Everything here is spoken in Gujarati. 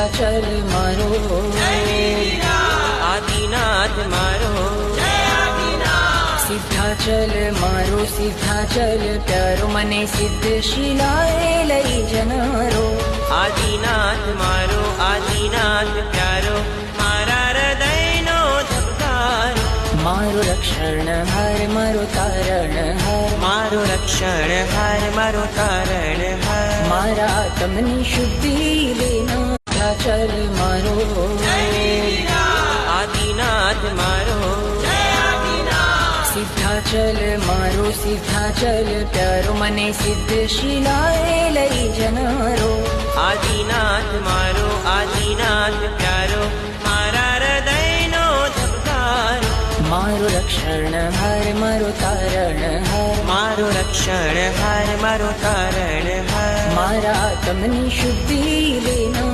સિદ્ધાચલ મારો આદિનાથ મારો સિદ્ધાચલ મારો સિદ્ધાચલ પ્યારો મને સિદ્ધ શિલાએ લઈ જનારો આદિનાથ મારો આદિનાથ પ્યારો મારા હૃદયનો ધબકારો મારો રક્ષણ હાર મારો તારણ હાર મારો રક્ષણ હાર મારો તારણ હાર મારા આત્મની શુદ્ધિ લેના ચલ મારો આદિનાથ મારો સિદ્ધાચલ મારો સિદ્ધાચલ પ્યારો મને સિદ્ધ શિલાએ લઈ જનારો આદિનાથ મારો આદિનાથ પ્યારો મારા હૃદયનો ધબકારો મારો રક્ષણ હાર મારો તારણ હાર મારો રક્ષણ હાર મારો તારણ હાર મારા આત્મની શુદ્ધિ લેના